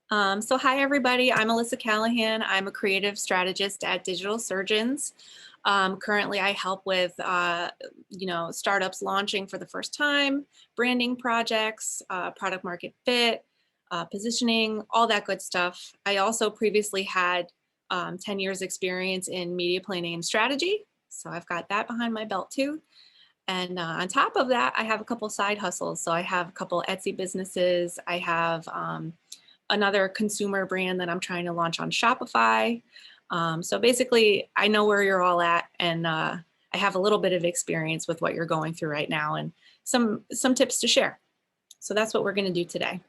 So hi everybody, I'm Alyssa Callahan. I'm a creative strategist at Digital Surgeons. Currently I help with, startups launching for the first time, branding projects, product market fit, positioning, all that good stuff. I also previously had 10 years experience in media planning and strategy. So I've got that behind my belt too. And on top of that, I have a couple side hustles. So I have a couple Etsy businesses. I have another consumer brand that I'm trying to launch on Shopify. So basically, I know where you're all at, and I have a little bit of experience with what you're going through right now, and some tips to share. So that's what we're going to do today.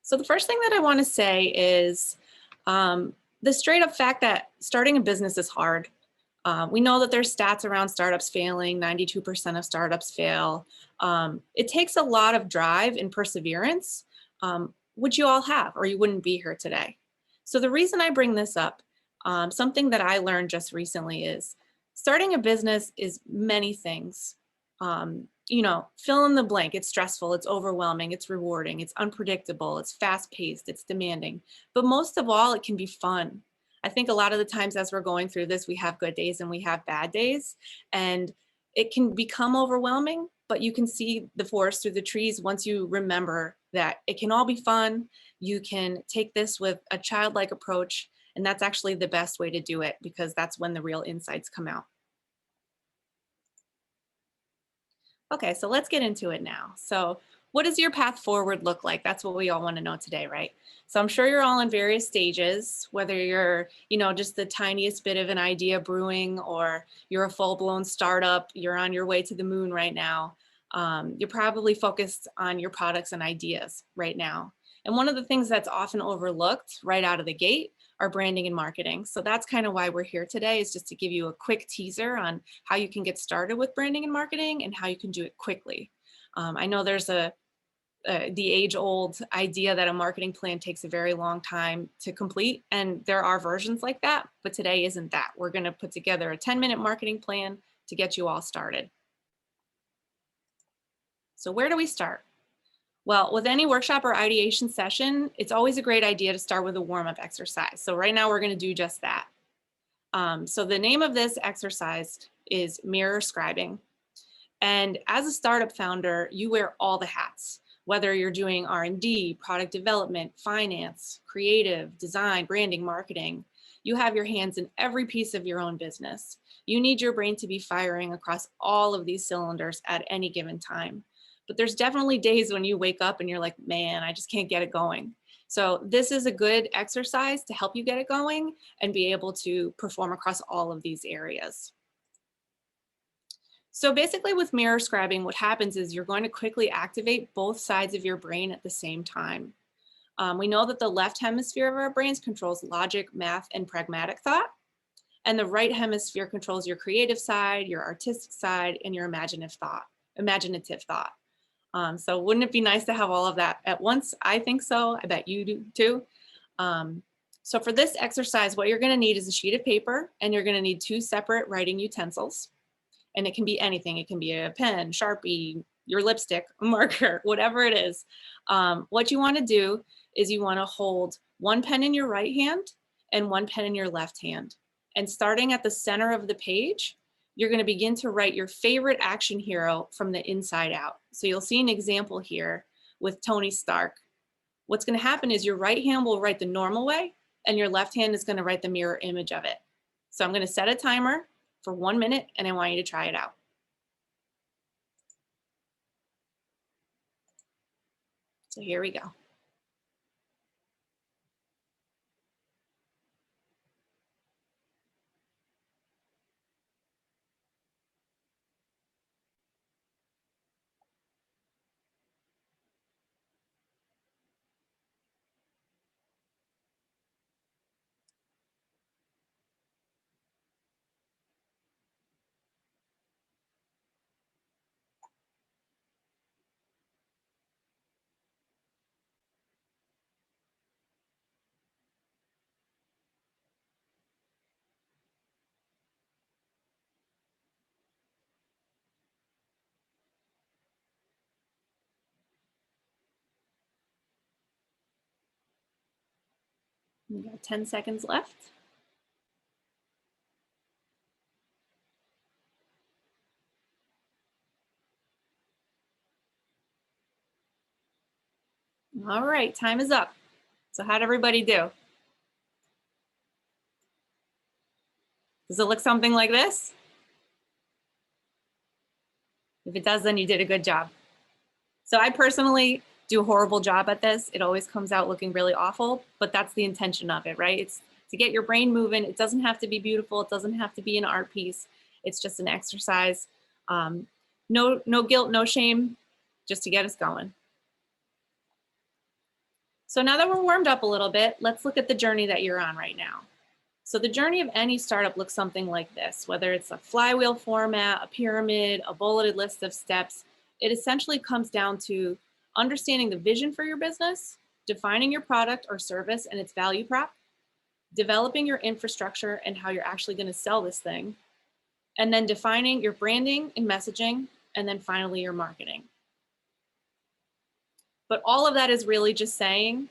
So the first thing that I want to say is the straight up fact that starting a business is hard. We know that there's stats around startups failing, 92% of startups fail. It takes a lot of drive and perseverance, which you all have, or you wouldn't be here today. So the reason I bring this up, something that I learned just recently is starting a business is many things. Fill in the blank. It's stressful, it's overwhelming, it's rewarding, it's unpredictable, it's fast paced, it's demanding. But most of all, it can be fun. I think a lot of the times as we're going through this, we have good days and we have bad days, and it can become overwhelming, but you can see the forest through the trees once you remember that it can all be fun. You can take this with a childlike approach, and that's actually the best way to do it because that's when the real insights come out. Okay, so let's get into it now. So what does your path forward look like? That's what we all want to know today, right? So I'm sure you're all in various stages, whether you're, just the tiniest bit of an idea brewing, or you're a full-blown startup, you're on your way to the moon right now. You're probably focused on your products and ideas right now. And one of the things that's often overlooked right out of the gate are branding and marketing. So that's kind of why we're here today, is just to give you a quick teaser on how you can get started with branding and marketing and how you can do it quickly. I know there's the age-old idea that a marketing plan takes a very long time to complete, and there are versions like that, but today isn't that. We're going to put together a 10-minute marketing plan to get you all started. So where do we start? Well, with any workshop or ideation session, it's always a great idea to start with a warm-up exercise. So right now we're going to do just that. So the name of this exercise is mirror scribing. And as a startup founder, you wear all the hats, whether you're doing R&D, product development, finance, creative, design, branding, marketing. You have your hands in every piece of your own business. You need your brain to be firing across all of these cylinders at any given time. But there's definitely days when you wake up and you're like, man, I just can't get it going. So this is a good exercise to help you get it going and be able to perform across all of these areas. So basically with mirror scribing, what happens is you're going to quickly activate both sides of your brain at the same time. We know that the left hemisphere of our brains controls logic, math, and pragmatic thought. And the right hemisphere controls your creative side, your artistic side, and your imaginative thought. So wouldn't it be nice to have all of that at once? I think so. I bet you do too. So for this exercise, what you're going to need is a sheet of paper, and you're going to need 2 separate writing utensils. And it can be anything. It can be a pen, Sharpie, your lipstick, a marker, whatever it is. What you want to do is you want to hold 1 pen in your right hand and 1 pen in your left hand. And starting at the center of the page, you're going to begin to write your favorite action hero from the inside out. So you'll see an example here with Tony Stark. What's going to happen is your right hand will write the normal way, and your left hand is going to write the mirror image of it. So I'm going to set a timer for 1 minute, and I want you to try it out. So here we go. We got 10 seconds left. All right, time is up. So how'd everybody do? Does it look something like this? If it does, then you did a good job. So I personally do a horrible job at this. It always comes out looking really awful, but that's the intention of it, right? It's to get your brain moving. It doesn't have to be beautiful. It doesn't have to be an art piece. It's just an exercise. No guilt, no shame, just to get us going. So now that we're warmed up a little bit, let's look at the journey that you're on right now. So the journey of any startup looks something like this, whether it's a flywheel format, a pyramid, a bulleted list of steps. It essentially comes down to understanding the vision for your business, defining your product or service and its value prop, developing your infrastructure and how you're actually going to sell this thing, and then defining your branding and messaging, and then finally your marketing. But all of that is really just saying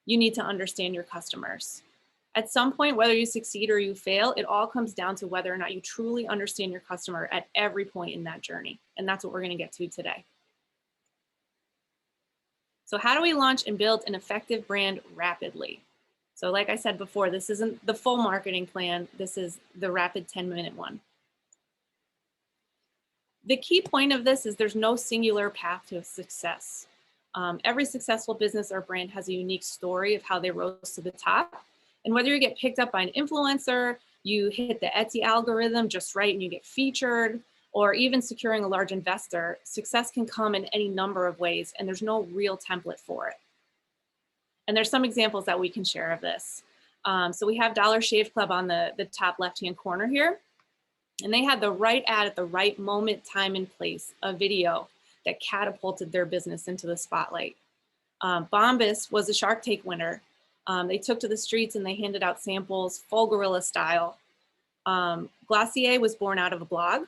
you need to understand your customers. At some point, whether you succeed or you fail, it all comes down to whether or not you truly understand your customer at every point in that journey. And that's what we're going to get to today. So how do we launch and build an effective brand rapidly? So like I said before, this isn't the full marketing plan. This is the rapid 10-minute one. The key point of this is there's no singular path to success. Every successful business or brand has a unique story of how they rose to the top. And whether you get picked up by an influencer, you hit the Etsy algorithm just right and you get featured, or even securing a large investor, success can come in any number of ways and there's no real template for it. And there's some examples that we can share of this. So we have Dollar Shave Club on the top left-hand corner here. And they had the right ad at the right moment, time, and place, a video that catapulted their business into the spotlight. Bombas was a Shark Tank winner. They took to the streets and they handed out samples, full guerrilla style. Glossier was born out of a blog.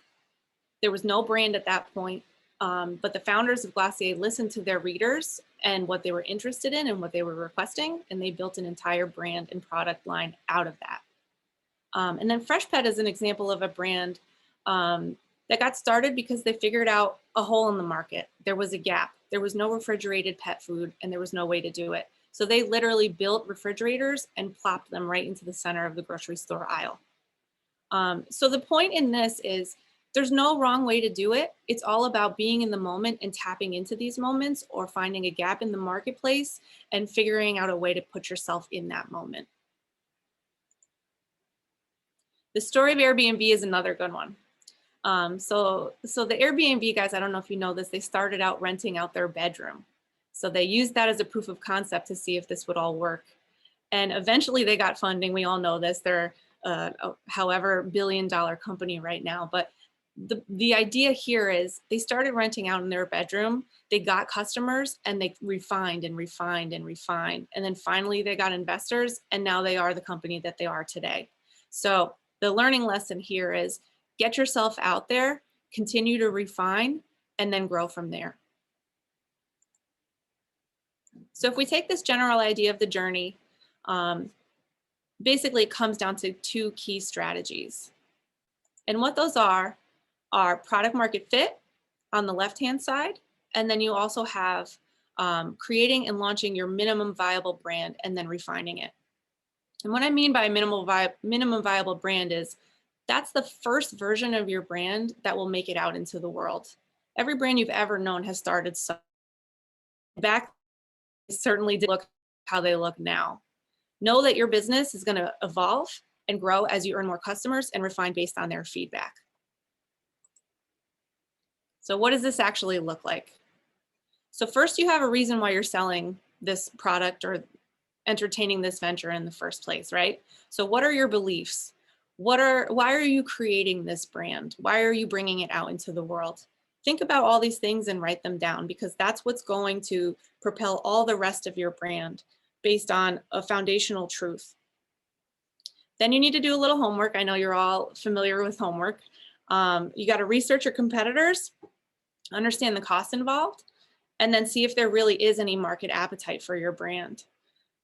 There was no brand at that point, but the founders of Glossier listened to their readers and what they were interested in and what they were requesting, and they built an entire brand and product line out of that. And then Freshpet is an example of a brand that got started because they figured out a hole in the market. There was a gap. There was no refrigerated pet food and there was no way to do it. So they literally built refrigerators and plopped them right into the center of the grocery store aisle. So the point in this is there's no wrong way to do it. It's all about being in the moment and tapping into these moments or finding a gap in the marketplace and figuring out a way to put yourself in that moment. The story of Airbnb is another good one. So the Airbnb guys, I don't know if you know this, they started out renting out their bedroom. So they used that as a proof of concept to see if this would all work. And eventually they got funding. We all know this. They're however billion-dollar company right now. But the idea here is they started renting out in their bedroom. They got customers and they refined and refined and refined. And then finally they got investors and now they are the company that they are today. So the learning lesson here is get yourself out there, continue to refine, and then grow from there. So if we take this general idea of the journey, basically it comes down to two key strategies. And what those are product market fit on the left-hand side, and then you also have creating and launching your minimum viable brand and then refining it. And what I mean by minimum viable brand is that's the first version of your brand that will make it out into the world. Every brand you've ever known has started back, certainly did look how they look now. Know that your business is going to evolve and grow as you earn more customers and refine based on their feedback. So what does this actually look like? So first you have a reason why you're selling this product or entertaining this venture in the first place, right? So what are your beliefs? Why are you creating this brand? Why are you bringing it out into the world? Think about all these things and write them down because that's what's going to propel all the rest of your brand based on a foundational truth. Then you need to do a little homework. I know you're all familiar with homework. You got to research your competitors, understand the costs involved, and then see if there really is any market appetite for your brand.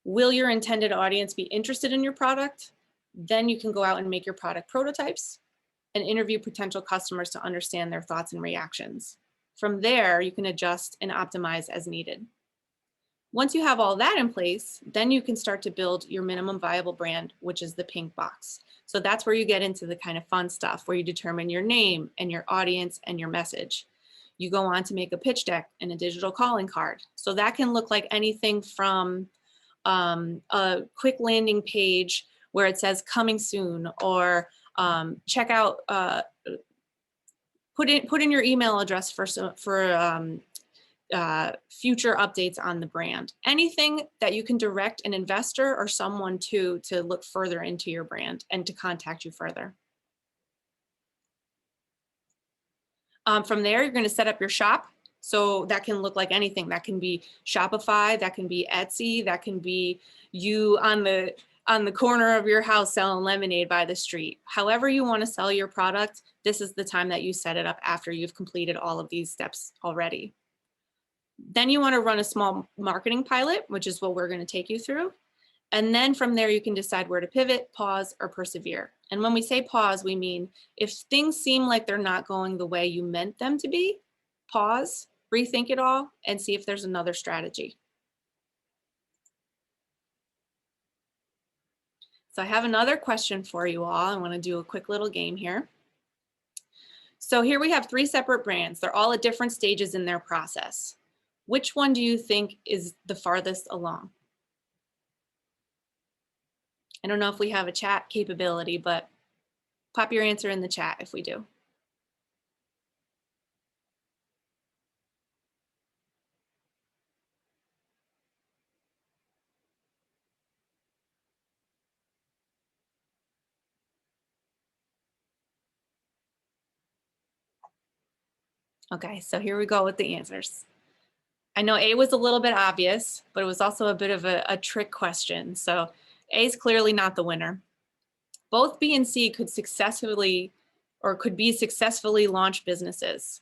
Will your intended audience be interested in your product? Then you can go out and make your product prototypes and interview potential customers to understand their thoughts and reactions. From there, you can adjust and optimize as needed. Once you have all that in place, then you can start to build your minimum viable brand, which is the pink box. So that's where you get into the kind of fun stuff where you determine your name and your audience and your message. You go on to make a pitch deck and a digital calling card. So that can look like anything from a quick landing page where it says coming soon, or check out, put in your email address for future updates on the brand. Anything that you can direct an investor or someone to look further into your brand and to contact you further. From there, you're going to set up your shop. So that can look like anything. That can be Shopify, that can be Etsy, that can be you on the corner of your house selling lemonade by the street. However you want to sell your product, this is the time that you set it up after you've completed all of these steps already. Then you want to run a small marketing pilot, which is what we're going to take you through. And then from there, you can decide where to pivot, pause, or persevere. And when we say pause, we mean if things seem like they're not going the way you meant them to be, pause, rethink it all, and see if there's another strategy. So I have another question for you all. I want to do a quick little game here. So here we have 3 separate brands. They're all at different stages in their process. Which one do you think is the farthest along? I don't know if we have a chat capability, but pop your answer in the chat if we do. Okay, so here we go with the answers. I know A was a little bit obvious, but it was also a bit of a trick question. So A is clearly not the winner. Both B and C could be successfully launched businesses.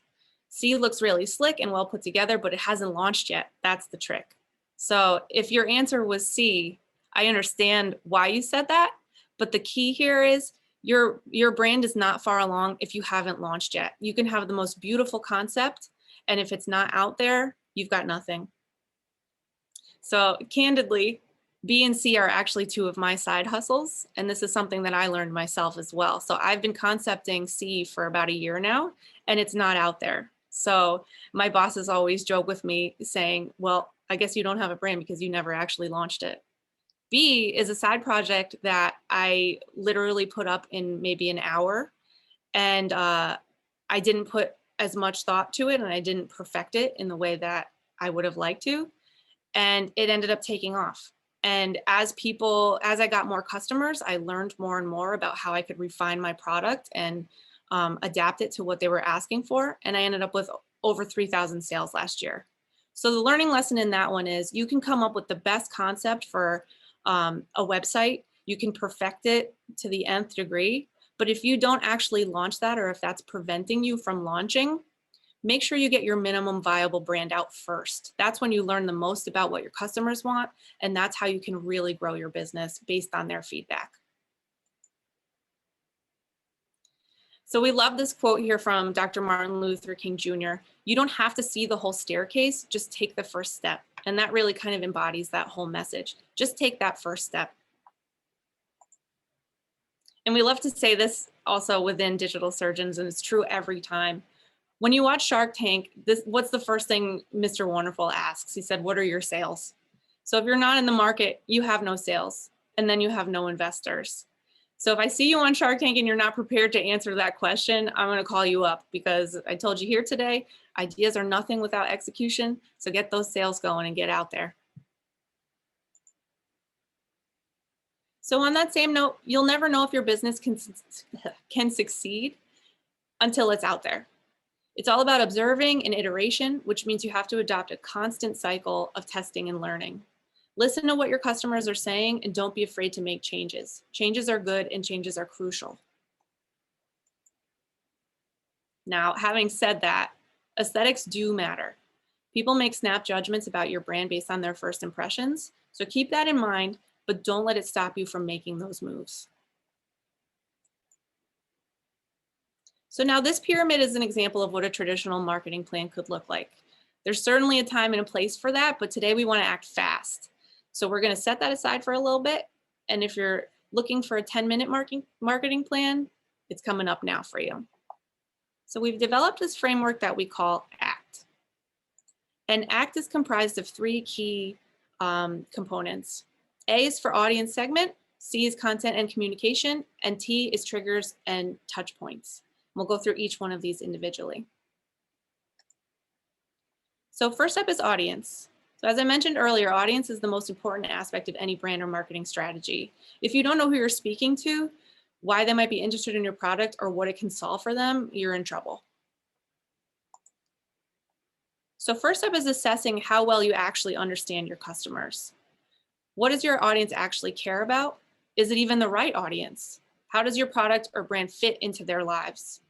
C looks really slick and well put together, but it hasn't launched yet. That's the trick. So if your answer was C, I understand why you said that, but the key here is your brand is not far along if you haven't launched yet. You can have the most beautiful concept, and if it's not out there, you've got nothing. So candidly, B and C are actually 2 of my side hustles, and this is something that I learned myself as well. So I've been concepting C for about a year now, and it's not out there. So my bosses always joke with me saying, well, I guess you don't have a brand because you never actually launched it. B is a side project that I literally put up in maybe an hour, and I didn't put as much thought to it, and I didn't perfect it in the way that I would have liked to, and it ended up taking off. And as I got more customers, I learned more and more about how I could refine my product and adapt it to what they were asking for. And I ended up with over 3,000 sales last year. So the learning lesson in that one is you can come up with the best concept for a website. You can perfect it to the nth degree. But if you don't actually launch that, or if that's preventing you from launching, make sure you get your minimum viable brand out first. That's when you learn the most about what your customers want, and that's how you can really grow your business based on their feedback. So we love this quote here from Dr. Martin Luther King Jr. You don't have to see the whole staircase, just take the first step. And that really kind of embodies that whole message. Just take that first step. And we love to say this also within Digital Surgeons, and it's true every time. When you watch Shark Tank, what's the first thing Mr. Wonderful asks? He said, what are your sales? So if you're not in the market, you have no sales, and then you have no investors. So if I see you on Shark Tank and you're not prepared to answer that question, I'm going to call you up, because I told you here today, ideas are nothing without execution. So get those sales going and get out there. So on that same note, you'll never know if your business can succeed until it's out there. It's all about observing and iteration, which means you have to adopt a constant cycle of testing and learning. Listen to what your customers are saying and don't be afraid to make changes. Changes are good and changes are crucial. Now, having said that, aesthetics do matter. People make snap judgments about your brand based on their first impressions. So keep that in mind, but don't let it stop you from making those moves. So now this pyramid is an example of what a traditional marketing plan could look like. There's certainly a time and a place for that, but today we want to act fast. So we're going to set that aside for a little bit. And if you're looking for a 10-minute marketing plan, it's coming up now for you. So we've developed this framework that we call ACT. And ACT is comprised of three key components. A is for audience segment, C is content and communication, and T is triggers and touch points. We'll go through each one of these individually. So first up is audience. So as I mentioned earlier, audience is the most important aspect of any brand or marketing strategy. If you don't know who you're speaking to, why they might be interested in your product, or what it can solve for them, you're in trouble. So first up is assessing how well you actually understand your customers. What does your audience actually care about? Is it even the right audience? How does your product or brand fit into their lives?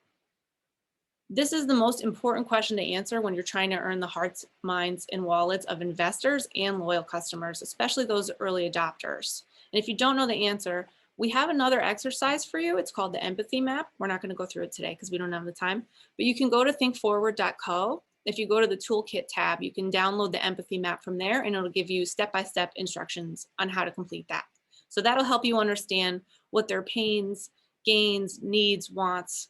This is the most important question to answer when you're trying to earn the hearts, minds, and wallets of investors and loyal customers, especially those early adopters. And if you don't know the answer, we have another exercise for you. It's called the empathy map. We're not going to go through it today because we don't have the time, but you can go to thinkforward.co. If you go to the toolkit tab, you can download the empathy map from there, and it'll give you step-by-step instructions on how to complete that. So that'll help you understand what their pains, gains, needs, wants,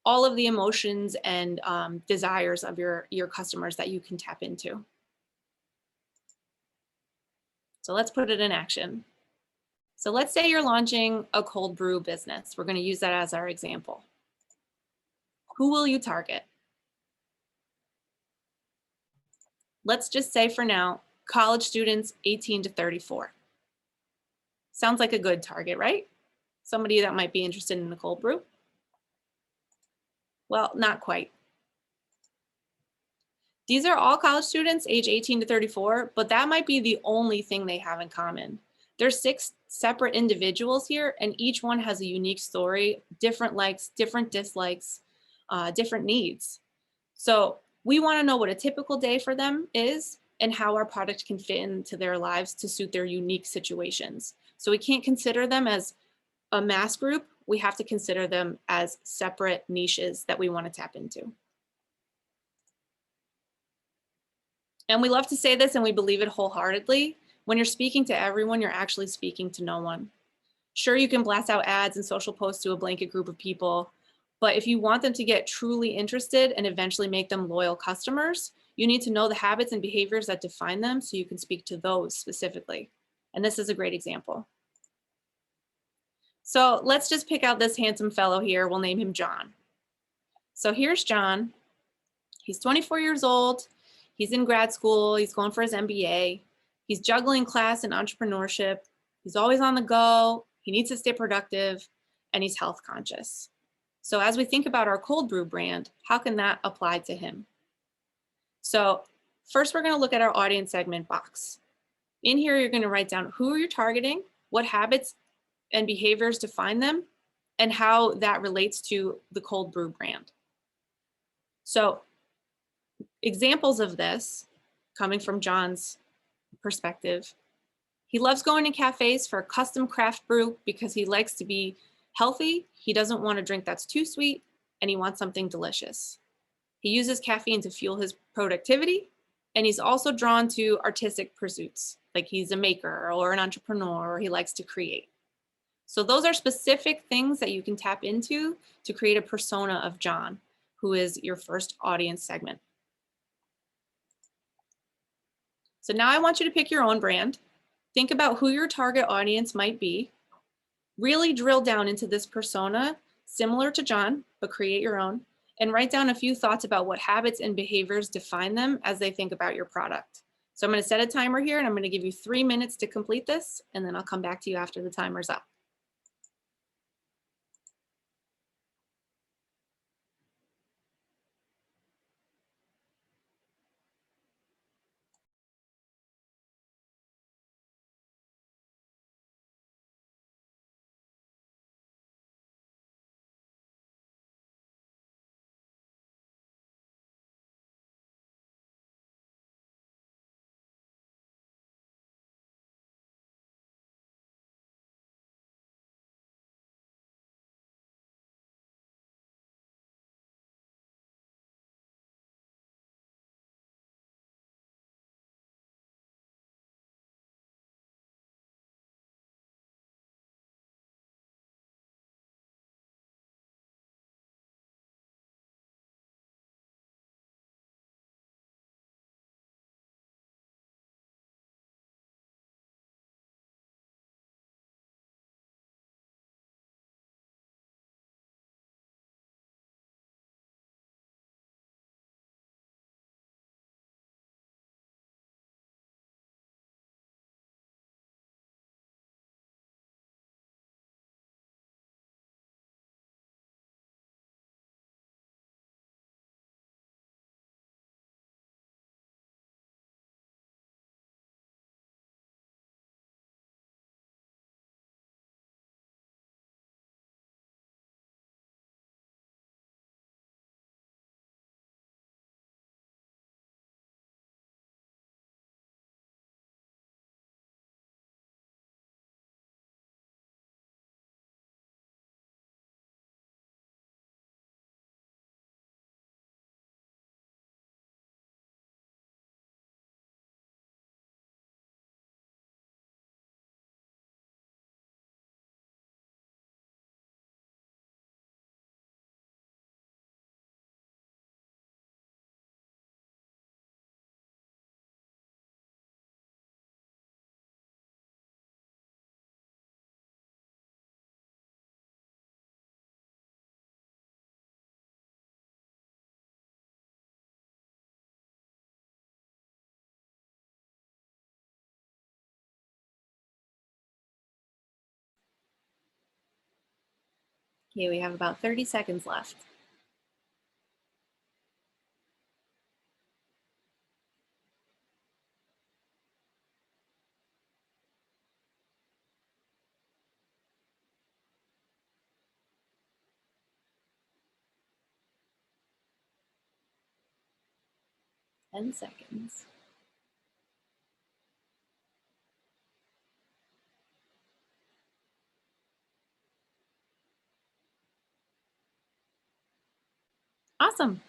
all of the emotions and desires of your customers that you can tap into. So let's put it in action. So let's say you're launching a cold brew business. We're going to use that as our example. Who will you target? Let's just say for now, college students 18 to 34. Sounds like a good target, right? Somebody that might be interested in a cold brew. Well, not quite. These are all college students age 18 to 34, but that might be the only thing they have in common. There's 6 separate individuals here, and each one has a unique story, different likes, different dislikes, different needs. So we want to know what a typical day for them is and how our product can fit into their lives to suit their unique situations. So we can't consider them as a mass group. We have to consider them as separate niches that we want to tap into. And we love to say this and we believe it wholeheartedly. When you're speaking to everyone, you're actually speaking to no one. Sure, you can blast out ads and social posts to a blanket group of people, but if you want them to get truly interested and eventually make them loyal customers, you need to know the habits and behaviors that define them so you can speak to those specifically. And this is a great example. So let's just pick out this handsome fellow here. We'll name him John. So here's John. He's 24 years old. He's in grad school. He's going for his MBA. He's juggling class and entrepreneurship. He's always on the go. He needs to stay productive, and he's health conscious. So as we think about our cold brew brand, how can that apply to him? So first, we're going to look at our audience segment box. In here, you're going to write down who you're targeting, what habits and behaviors define them, and how that relates to the cold brew brand. So examples of this, coming from John's perspective, he loves going to cafes for a custom craft brew because he likes to be healthy. He doesn't want a drink that's too sweet, and he wants something delicious. He uses caffeine to fuel his productivity, and he's also drawn to artistic pursuits, like he's a maker or an entrepreneur, or he likes to create. So those are specific things that you can tap into to create a persona of John, who is your first audience segment. So now I want you to pick your own brand. Think about who your target audience might be. Really drill down into this persona, similar to John, but create your own, and write down a few thoughts about what habits and behaviors define them as they think about your product. So I'm going to set a timer here, and I'm going to give you 3 minutes to complete this, and then I'll come back to you after the timer's up. Okay, we have about 30 seconds left. Ten seconds. Awesome.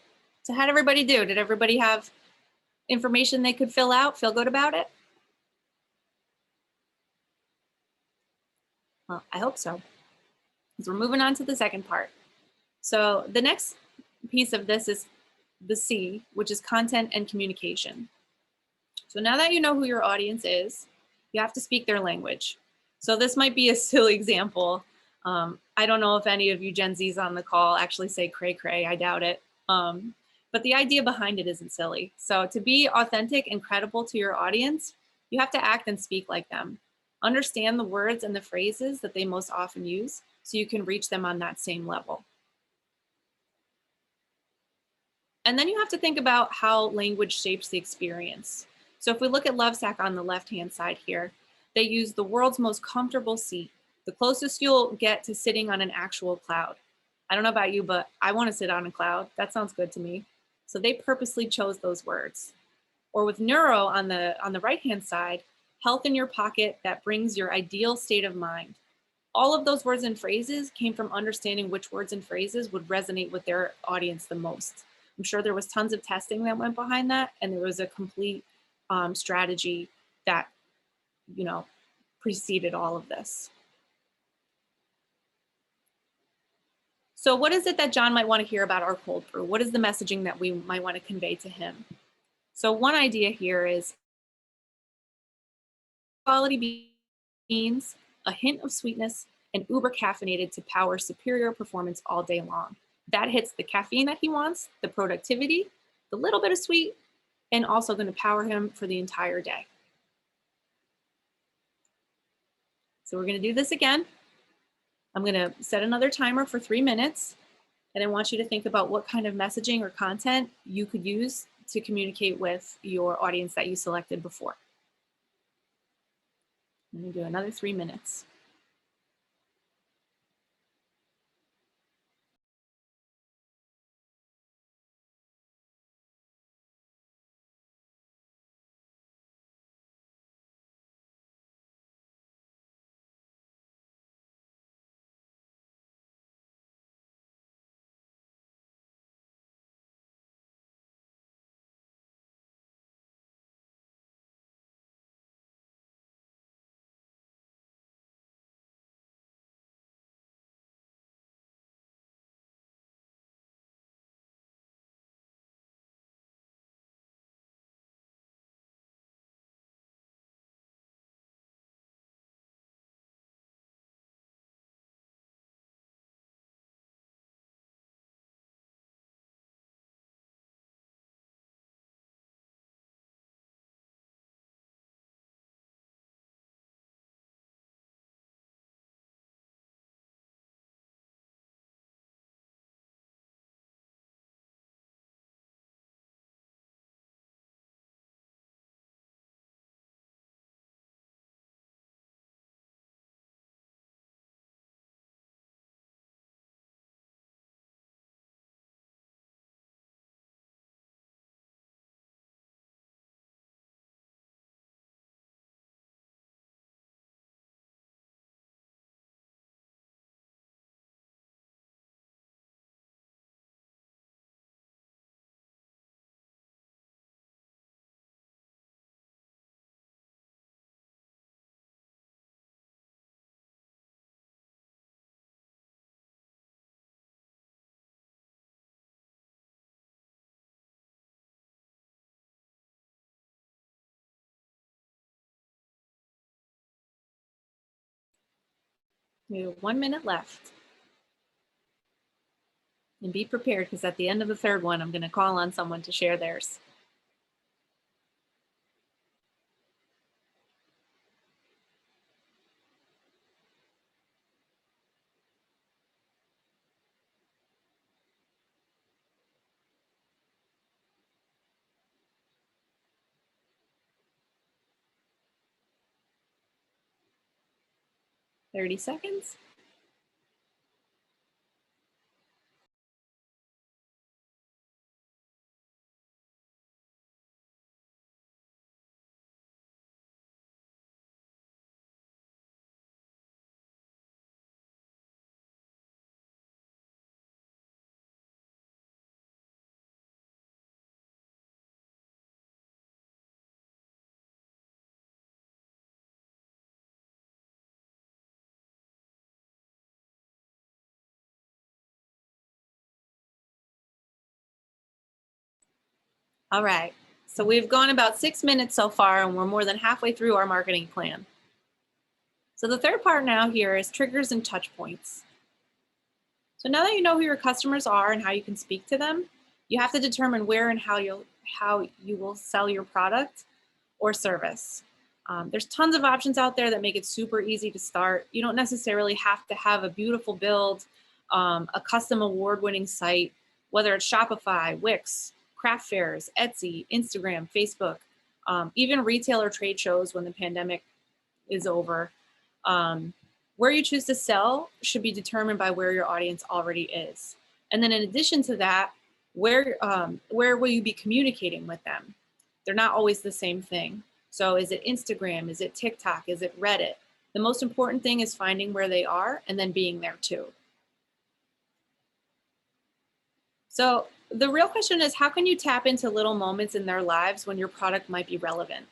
So how did everybody do? Did everybody have information they could fill out, feel good about it? Well, I hope so, because we're moving on to the second part. So the next piece of this is the C, which is content and communication. So now that you know who your audience is, you have to speak their language. So this might be a silly example. I don't know if any of you Gen Zs on the call actually say cray cray, I doubt it. But the idea behind it isn't silly. So to be authentic and credible to your audience, you have to act and speak like them. Understand the words and the phrases that they most often use so you can reach them on that same level. And then you have to think about how language shapes the experience. So if we look at Lovesac on the left-hand side here, they use the world's most comfortable seat, the closest you'll get to sitting on an actual cloud. I don't know about you, but I want to sit on a cloud. That sounds good to me. So they purposely chose those words. Or with neuro on the right-hand side, health in your pocket that brings your ideal state of mind. All of those words and phrases came from understanding which words and phrases would resonate with their audience the most. I'm sure there was tons of testing that went behind that, and there was a complete strategy that, you know, preceded all of this. So what is it that John might want to hear about our cold brew? What is the messaging that we might want to convey to him? So one idea here is quality beans, a hint of sweetness, and uber caffeinated to power superior performance all day long. That hits the caffeine that he wants, the productivity, the little bit of sweet, and also going to power him for the entire day. So we're going to do this again. I'm going to set another timer for 3 minutes, and I want you to think about what kind of messaging or content you could use to communicate with your audience that you selected before. I'm going to do another 3 minutes. We have 1 minute left. And be prepared, because at the end of the third one, I'm going to call on someone to share theirs. 30 seconds. All right. So we've gone about 6 minutes so far, and we're more than halfway through our marketing plan. So the third part now here is triggers and touch points. So now that you know who your customers are and how you can speak to them, you have to determine where and how you will sell your product or service. There's tons of options out there that make it super easy to start. You don't necessarily have to have a beautiful build, a custom award-winning site, whether it's Shopify, Wix, craft fairs, Etsy, Instagram, Facebook, even retail or trade shows when the pandemic is over. Um, where you choose to sell should be determined by where your audience already is. And then in addition to that, where will you be communicating with them? They're not always the same thing. So is it Instagram? Is it TikTok? Is it Reddit? The most important thing is finding where they are and then being there too. So the real question is, how can you tap into little moments in their lives when your product might be relevant?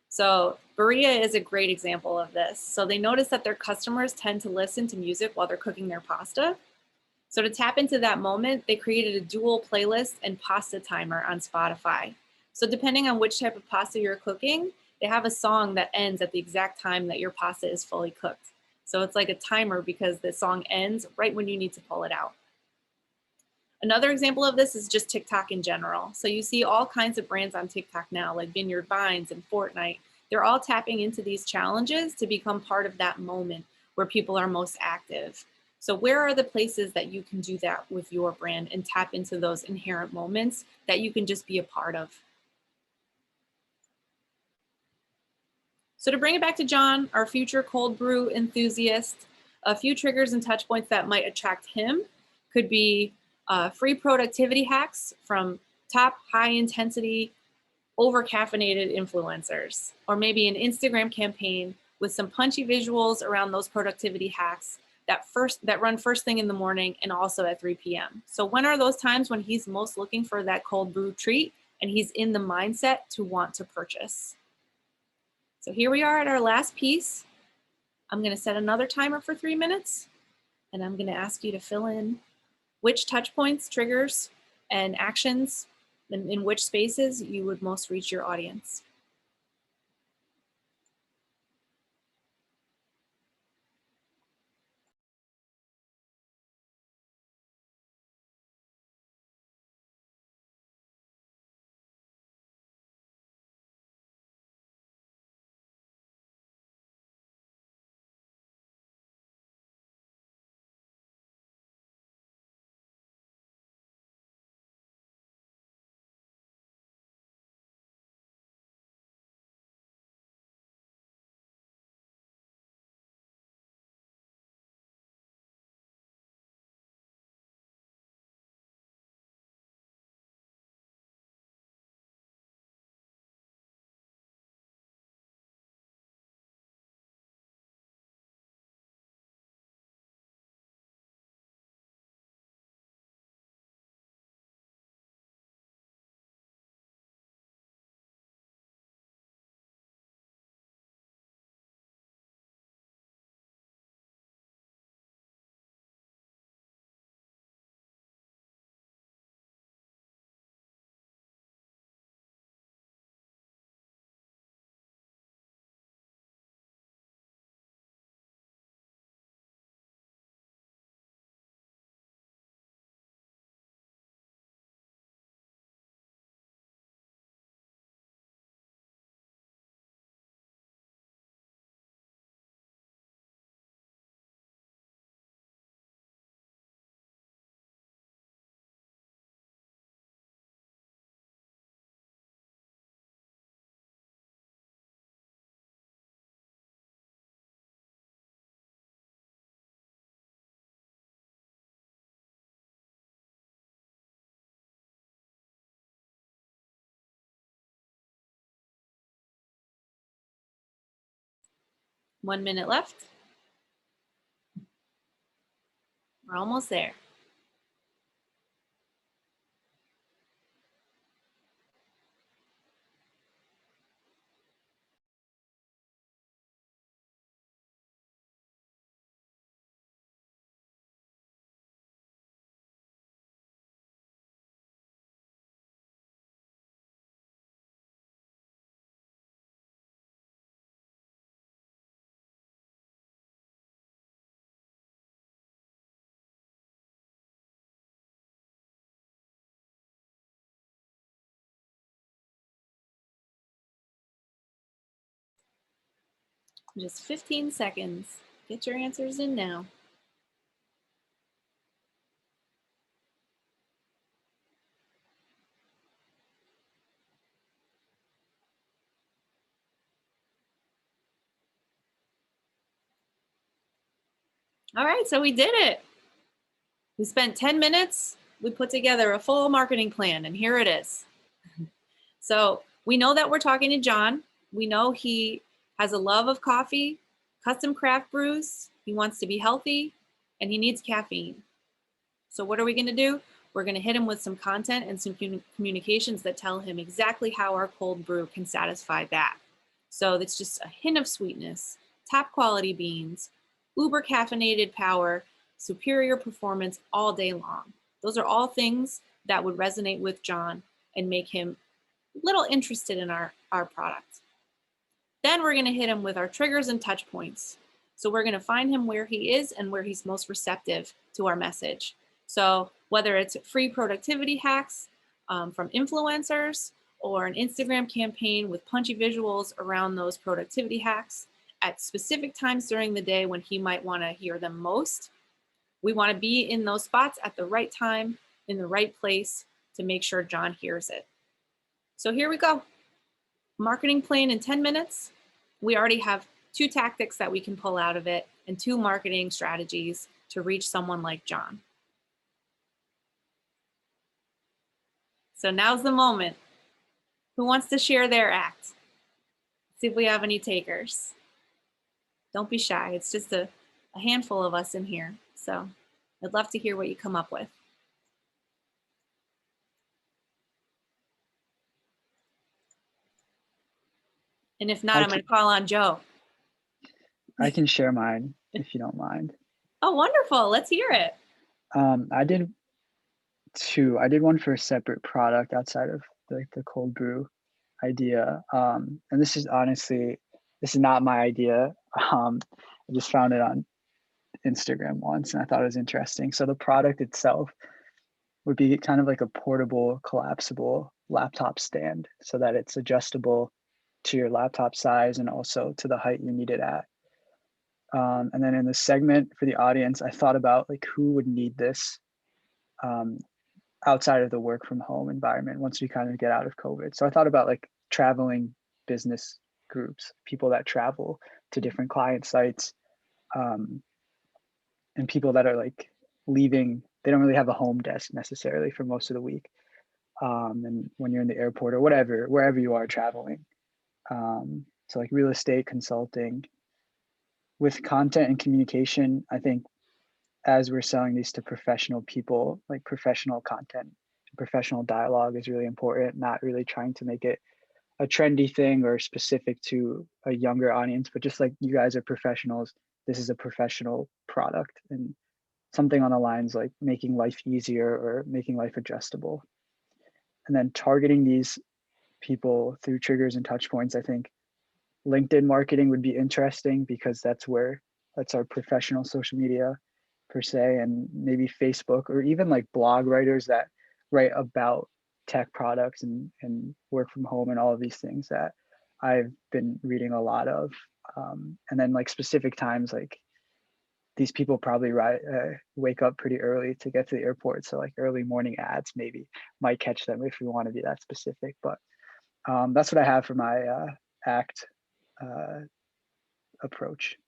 So Berea is a great example of this. So they notice that their customers tend to listen to music while they're cooking their pasta. So to tap into that moment, they created a dual playlist and pasta timer on Spotify. So depending on which type of pasta you're cooking, they have a song that ends at the exact time that your pasta is fully cooked. So it's like a timer because the song ends right when you need to pull it out. Another example of this is just TikTok in general. So you see all kinds of brands on TikTok now, like Vineyard Vines and Fortnite. They're all tapping into these challenges to become part of that moment where people are most active. So where are the places that you can do that with your brand and tap into those inherent moments that you can just be a part of? So to bring it back to John, our future cold brew enthusiast, a few triggers and touch points that might attract him could be free productivity hacks from top high intensity, over caffeinated influencers, or maybe an Instagram campaign with some punchy visuals around those productivity hacks that run first thing in the morning and also at 3 p.m. So when are those times when he's most looking for that cold brew treat and he's in the mindset to want to purchase? So here we are at our last piece. I'm going to set another timer for 3 minutes, and I'm going to ask you to fill in which touch points, triggers, and actions in which spaces you would most reach your audience. 1 minute left. We're almost there. Just 15 seconds. Get your answers in now. All right, so we did it. We spent 10 minutes. We put together a full marketing plan, and here it is. So we know that we're talking to John. We know he has a love of coffee, custom craft brews. He wants to be healthy, and he needs caffeine. So what are we going to do? We're going to hit him with some content and some communications that tell him exactly how our cold brew can satisfy that. So it's just a hint of sweetness, top quality beans, uber caffeinated power, superior performance all day long. Those are all things that would resonate with John and make him a little interested in our product. Then we're going to hit him with our triggers and touch points. So we're going to find him where he is and where he's most receptive to our message. So whether it's free productivity hacks from influencers or an Instagram campaign with punchy visuals around those productivity hacks at specific times during the day when he might want to hear them most, we want to be in those spots at the right time, in the right place to make sure John hears it. So here we go. Marketing plan in 10 minutes. We already have 2 tactics that we can pull out of it and 2 marketing strategies to reach someone like John. So now's the moment. Who wants to share their act? See if we have any takers. Don't be shy. It's just a handful of us in here. So I'd love to hear what you come up with. And if not, I'm going to call on Joe. I can share mine if you don't mind. Oh, wonderful. Let's hear it. I did 2. I did one for a separate product outside of the cold brew idea. And this is not my idea. I just found it on Instagram once and I thought it was interesting. So the product itself would be kind of like a portable, collapsible laptop stand so that it's adjustable to your laptop size and also to the height you need it at. And then in the segment for the audience, I thought about like who would need this outside of the work from home environment once we kind of get out of COVID. So I thought about like traveling business groups, people that travel to different client sites, and people that are like leaving, they don't really have a home desk necessarily for most of the week. And when you're in the airport or whatever, wherever you are traveling. So like real estate consulting with content and communication, I think as we're selling these to professional people, like professional content, professional dialogue is really important, not really trying to make it a trendy thing or specific to a younger audience, but just like you guys are professionals, this is a professional product and something on the lines like making life easier or making life adjustable. And then targeting these people through triggers and touch points, I think LinkedIn marketing would be interesting because that's our professional social media per se, and maybe Facebook or even like blog writers that write about tech products and work from home and all of these things that I've been reading a lot of. And then like specific times, like these people probably wake up pretty early to get to the airport. So like early morning ads maybe might catch them if we want to be that specific. But that's what I have for my act approach.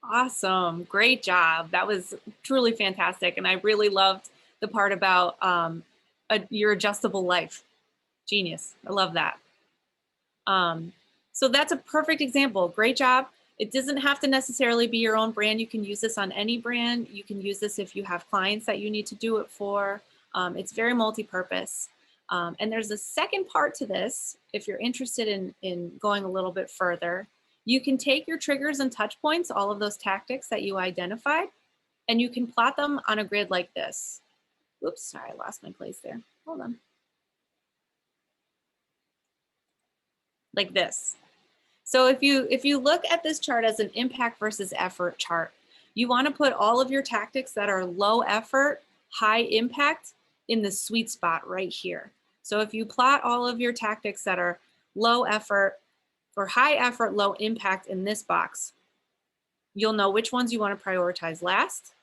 Awesome. Great job. That was truly fantastic. And I really loved the part about your adjustable life. Genius. I love that. So that's a perfect example. Great job. It doesn't have to necessarily be your own brand. You can use this on any brand. You can use this if you have clients that you need to do it for. It's very multi-purpose. And there's a second part to this. If you're interested in going a little bit further, you can take your triggers and touch points, all of those tactics that you identified, and you can plot them on a grid like this. Oops, sorry, I lost my place there. Hold on. Like this. So if you look at this chart as an impact versus effort chart, you want to put all of your tactics that are low effort, high impact in the sweet spot right here. So if you plot all of your tactics that are low effort or high effort, low impact in this box, you'll know which ones you want to prioritize last.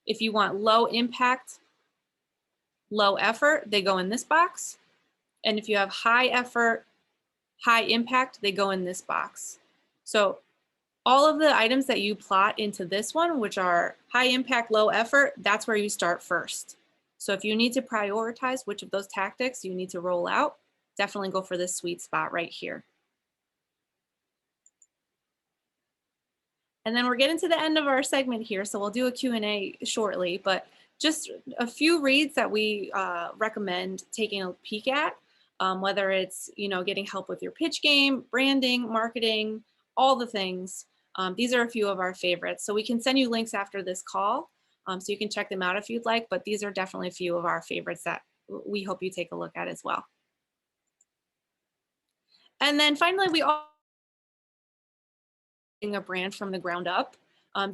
If you want low impact, low effort, they go in this box. And if you have high effort, high impact, they go in this box. So all of the items that you plot into this one, which are high impact, low effort, that's where you start first. So if you need to prioritize which of those tactics you need to roll out, definitely go for this sweet spot right here. And then we're getting to the end of our segment here, so we'll do a Q&A shortly, but just a few reads that we recommend taking a peek at, whether it's getting help with your pitch game, branding, marketing, all the things. These are a few of our favorites. So we can send you links after this call, so you can check them out if you'd like, but these are definitely a few of our favorites that we hope you take a look at as well. And then finally, we all a brand from the ground up.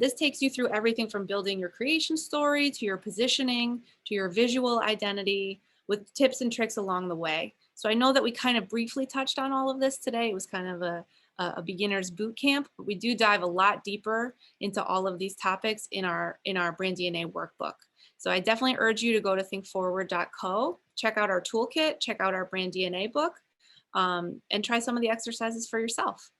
This takes you through everything from building your creation story to your positioning to your visual identity with tips and tricks along the way. So I know that we kind of briefly touched on all of this today. It was kind of a beginner's boot camp, but we do dive a lot deeper into all of these topics in our Brand DNA workbook. So I definitely urge you to go to thinkforward.co, check out our toolkit, check out our Brand DNA book, and try some of the exercises for yourself.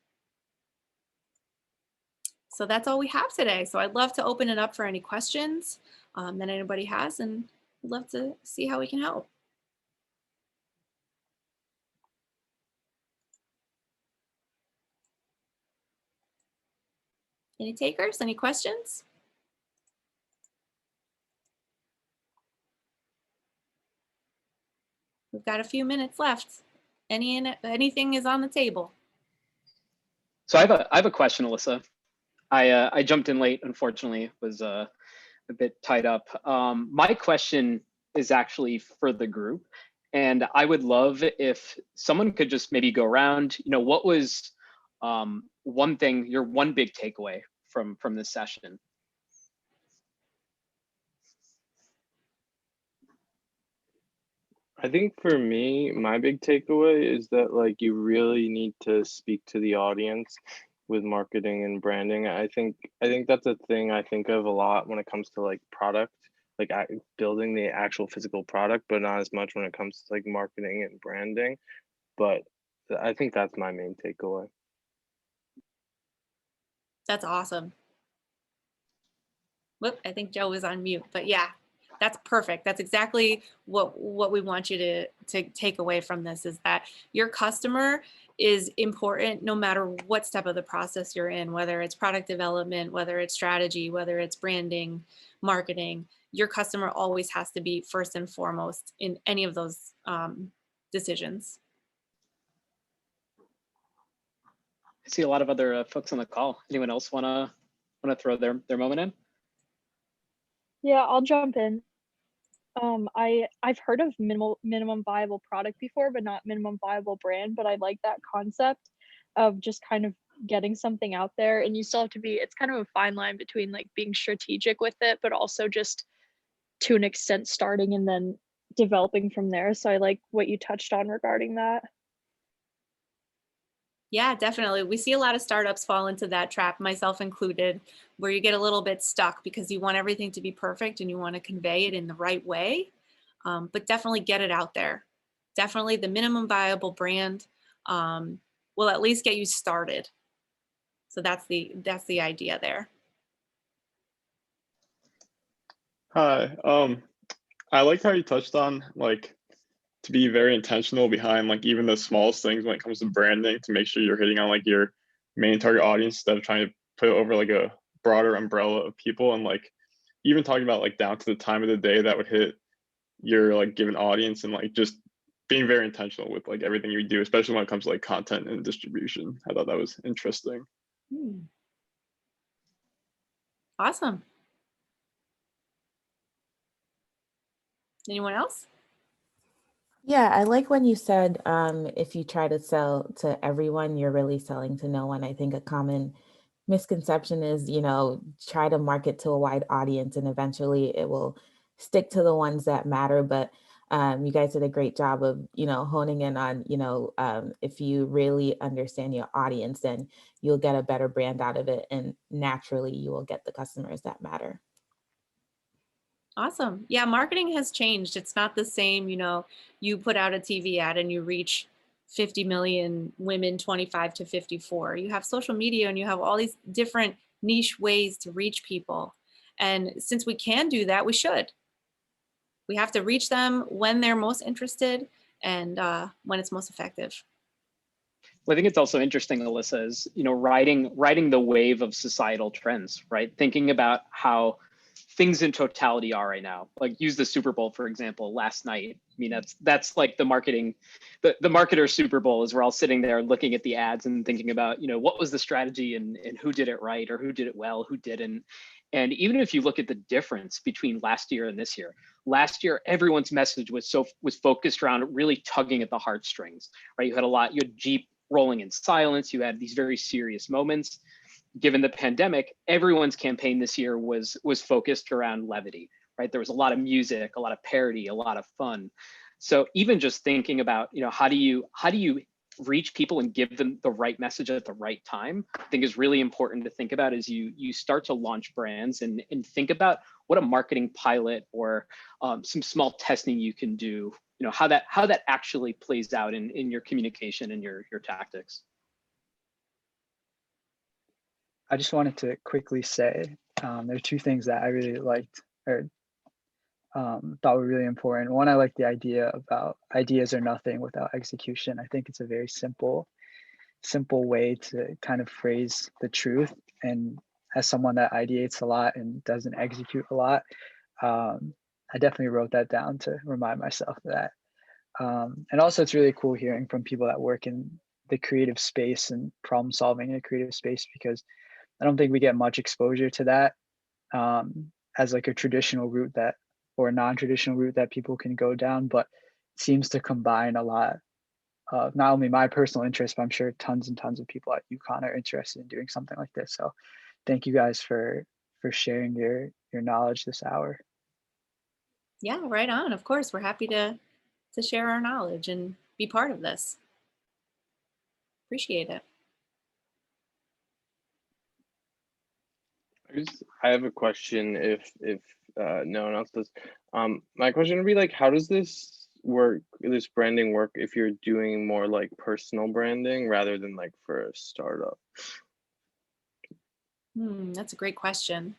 So that's all we have today. So I'd love to open it up for any questions that anybody has, and I'd love to see how we can help. Any takers, any questions? We've got a few minutes left. Anything is on the table. So I have a question, Alyssa. I jumped in late, unfortunately, was a bit tied up. My question is actually for the group, and I would love if someone could just maybe go around. What was one thing, your one big takeaway from this session? I think for me, my big takeaway is that you really need to speak to the audience with marketing and branding. I think that's a thing I think of a lot when it comes to product, building the actual physical product, but not as much when it comes to marketing and branding. But I think that's my main takeaway. That's awesome. Whoop, I think Joe was on mute, but yeah, that's perfect. That's exactly what we want you to take away from this, is that your customer is important no matter what step of the process you're in, whether it's product development, whether it's strategy, whether it's branding, marketing. Your customer always has to be first and foremost in any of those decisions. I see a lot of other folks on the call. Anyone else wanna throw their moment in? Yeah, I'll jump in. I've heard of minimum viable product before, but not minimum viable brand. But I like that concept of just kind of getting something out there, and you still have to be. It's kind of a fine line between being strategic with it, but also just to an extent starting and then developing from there. So I like what you touched on regarding that. Yeah, definitely. We see a lot of startups fall into that trap, myself included, where you get a little bit stuck because you want everything to be perfect and you want to convey it in the right way. But definitely get it out there. Definitely the minimum viable brand will at least get you started. So that's the idea there. Hi. I liked how you touched on to be very intentional behind even the smallest things when it comes to branding, to make sure you're hitting on your main target audience instead of trying to put it over like a broader umbrella of people, and like even talking about like down to the time of the day that would hit your like given audience, and like just being very intentional with like everything you do, especially when it comes to like content and distribution. I thought that was interesting. Awesome. Anyone else? Yeah, I like when you said if you try to sell to everyone, you're really selling to no one. I think a common misconception is, try to market to a wide audience and eventually it will stick to the ones that matter. But you guys did a great job of, honing in on, if you really understand your audience, then you'll get a better brand out of it. And naturally, you will get the customers that matter. Awesome. Yeah, marketing has changed. It's not the same, you put out a TV ad and you reach 50 million women 25 to 54. You have social media and you have all these different niche ways to reach people. And since we can do that, we should. We have to reach them when they're most interested and when it's most effective. Well, I think it's also interesting, Alyssa, is, riding the wave of societal trends, right? Thinking about how things in totality are right now. Like use the Super Bowl, for example, last night. I mean, that's like the marketing, the marketer Super Bowl is we're all sitting there looking at the ads and thinking about, what was the strategy and who did it right or who did it well, who didn't. And even if you look at the difference between last year and this year, last year, everyone's message was focused around really tugging at the heartstrings, right? You had Jeep rolling in silence. You had these very serious moments. Given the pandemic, everyone's campaign this year was focused around levity, right? There was a lot of music, a lot of parody, a lot of fun. So even just thinking about, how do you reach people and give them the right message at the right time, I think is really important to think about as you start to launch brands and think about what a marketing pilot or some small testing you can do, how that actually plays out in your communication and your tactics. I just wanted to quickly say there are two things that I really liked or thought were really important. One, I like the idea about ideas are nothing without execution. I think it's a very simple way to kind of phrase the truth. And as someone that ideates a lot and doesn't execute a lot, I definitely wrote that down to remind myself of that. And also it's really cool hearing from people that work in the creative space and problem solving in a creative space, because I don't think we get much exposure to that as like a traditional route or a non-traditional route that people can go down, but it seems to combine a lot of not only my personal interest, but I'm sure tons and tons of people at UConn are interested in doing something like this. So thank you guys for sharing your knowledge this hour. Yeah, right on. Of course, we're happy to share our knowledge and be part of this. Appreciate it. I have a question if no one else does. My question would be like, how does this branding work if you're doing more like personal branding rather than like for a startup? That's a great question.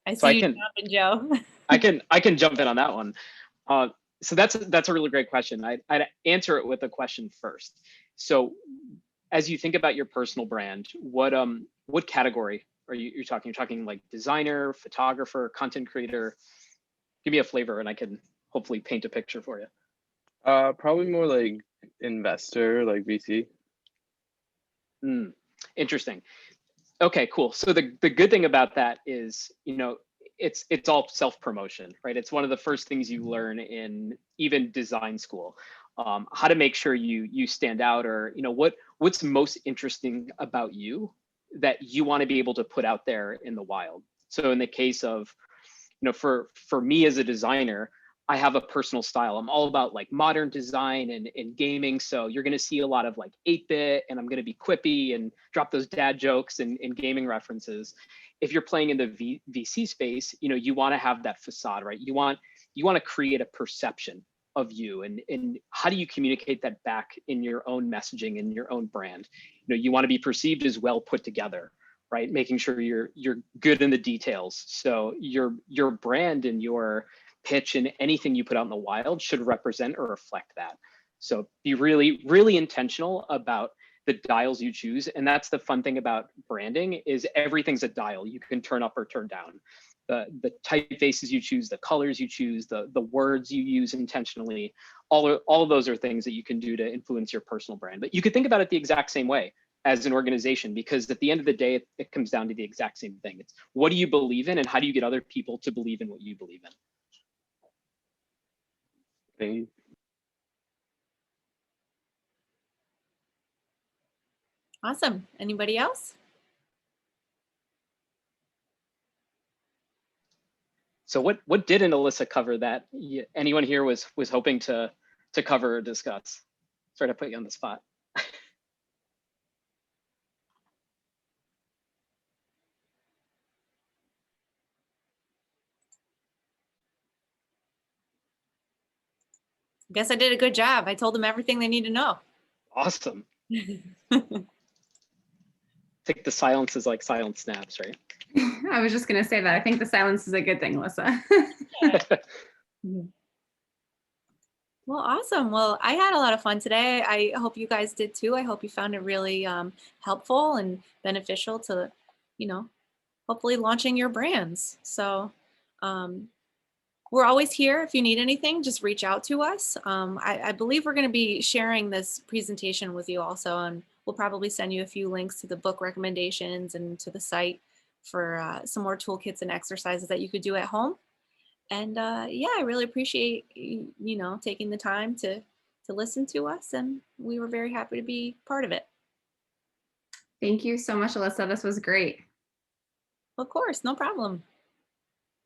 I So see you jumping, Joe. I can jump in on that one. So that's a really great question. I'd answer it with a question first. So as you think about your personal brand, what category are you're talking? You're talking like designer, photographer, content creator? Give me a flavor and I can hopefully paint a picture for you. Probably more like investor, like VC. Interesting. Okay, cool. So the good thing about that is, it's all self-promotion, right? It's one of the first things you learn in even design school, how to make sure you stand out, or what's most interesting about you that you want to be able to put out there in the wild. So in the case of, for me as a designer, I have a personal style. I'm all about like modern design and gaming. So you're going to see a lot of like 8-bit, and I'm going to be quippy and drop those dad jokes and gaming references. If you're playing in the VC space, you want to have that facade, right? You want to create a perception of you, and how do you communicate that back in your own messaging and your own brand? You want to be perceived as well put together, right? Making sure you're good in the details. So your brand and your pitch and anything you put out in the wild should represent or reflect that. So be really, really intentional about the dials you choose. And that's the fun thing about branding, is everything's a dial. You can turn up or turn down. The typefaces you choose, the colors you choose, the words you use intentionally, all of those are things that you can do to influence your personal brand. But you could think about it the exact same way as an organization, because at the end of the day, it comes down to the exact same thing. It's what do you believe in, and how do you get other people to believe in what you believe in? Thank you. Awesome. Anybody else? So what didn't Alyssa cover that anyone here was hoping to cover or discuss? Sorry to put you on the spot. Guess I did a good job. I told them everything they need to know. Awesome. Think the silence is like silent snaps, right? I was just going to say that. I think the silence is a good thing, Alyssa. Well, awesome. Well, I had a lot of fun today. I hope you guys did too. I hope you found it really helpful and beneficial to, hopefully launching your brands. So we're always here. If you need anything, just reach out to us. I believe we're going to be sharing this presentation with you also, and we'll probably send you a few links to the book recommendations and to the site for some more toolkits and exercises that you could do at home. And yeah, I really appreciate taking the time to listen to us, and we were very happy to be part of it. Thank you so much, Alyssa. This was great. Of course, no problem.